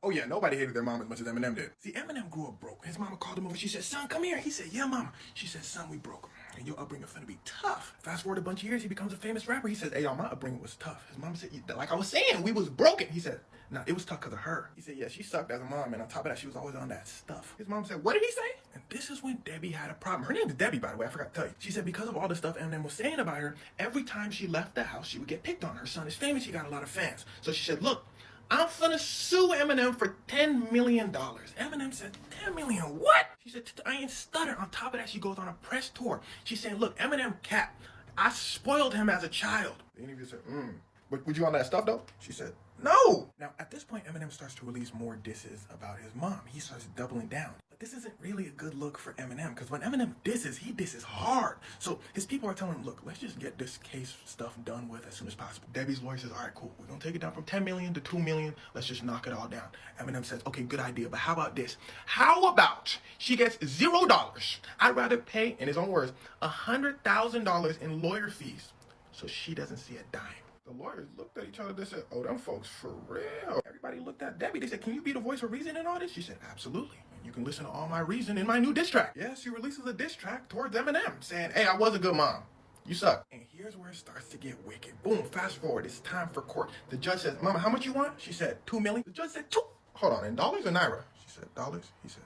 Oh yeah, nobody hated their mom as much as Eminem did. See, Eminem grew up broke. His mama called him over. She said, son, come here. He said, yeah, mama. She said, son, we broke. And your upbringing finna be tough. Fast forward a bunch of years, he becomes a famous rapper. He says, hey, y'all, my upbringing was tough. His mom said, like I was saying, we was broken. He said, nah, it was tough because of her. He said, yeah, she sucked as a mom, and on top of that, she was always on that stuff. His mom said, what did he say? And this is when Debbie had a problem. Her name is Debbie, by the way, I forgot to tell you. She said because of all the stuff Eminem was saying about her, every time she left the house, she would get picked on. Her son is famous, he got a lot of fans. So she said, look, I'm finna sue Eminem for $10 million. Eminem said, 10 million, what? She said, I ain't stutter. On top of that, she goes on a press tour. She's saying, look, Eminem cap, I spoiled him as a child. The interviewer said, but would you on that stuff though? She said, no. Now, at this point, Eminem starts to release more disses about his mom. He starts doubling down. But this isn't really a good look for Eminem, because when Eminem disses, he disses hard. So his people are telling him, look, let's just get this case stuff done with as soon as possible. Debbie's lawyer says, all right, cool. We're going to take it down from 10 million to 2 million. Let's just knock it all down. Eminem says, okay, good idea, but how about this? How about she gets $0? I'd rather pay, in his own words, $100,000 in lawyer fees so she doesn't see a dime. The lawyers looked at each other. They said, oh, them folks for real. Everybody looked at Debbie. They said, can you be the voice of reason in all this? She said, absolutely. And you can listen to all my reason in my new diss track. Yes, she releases a diss track towards Eminem saying, hey, I was a good mom. You suck. And here's where it starts to get wicked. Boom, fast forward. It's time for court. The judge says, mama, how much you want? She said, 2 million. The judge said, 2. Hold on, in dollars or naira? She said, dollars? He said,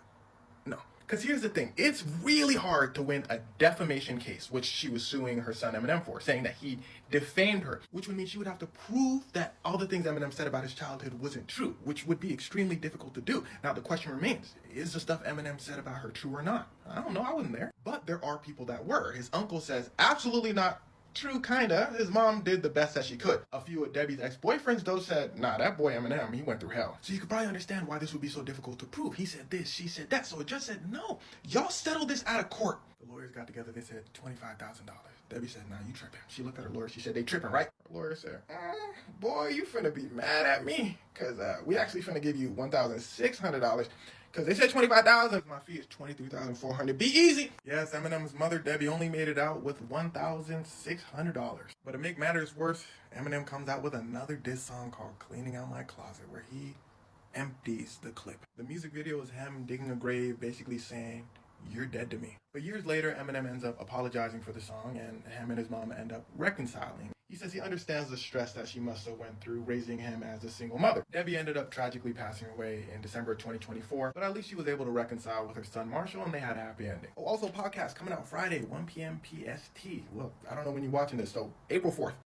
no. Because here's the thing, it's really hard to win a defamation case, which she was suing her son Eminem for, saying that he defamed her, which would mean she would have to prove that all the things Eminem said about his childhood wasn't true, which would be extremely difficult to do. Now the question remains, is the stuff Eminem said about her true or not? I don't know, I wasn't there. But there are people that were. His uncle says, absolutely not. True, kinda. His mom did the best that she could. A few of Debbie's ex-boyfriends, though, said, nah, that boy Eminem, he went through hell. So you could probably understand why this would be so difficult to prove. He said this, she said that. So it just said, no, y'all settle this out of court. The lawyers got together, they said $25,000. Debbie said, nah, you tripping. She looked at her lawyer, she said, they tripping, right? Her lawyer said, boy, you finna be mad at me, because we actually finna give you $1,600. Because they said $25,000. My fee is $23,400. Be easy. Yes, Eminem's mother, Debbie, only made it out with $1,600. But to make matters worse, Eminem comes out with another diss song called Cleaning Out My Closet, where he empties the clip. The music video is him digging a grave, basically saying, you're dead to me. But years later, Eminem ends up apologizing for the song, and him and his mom end up reconciling. He says he understands the stress that she must have went through raising him as a single mother. Debbie ended up tragically passing away in December 2024, but at least she was able to reconcile with her son Marshall, and they had a happy ending. Oh, also podcast coming out Friday, 1 p.m. PST. Look, I don't know when you're watching this, so April 4th.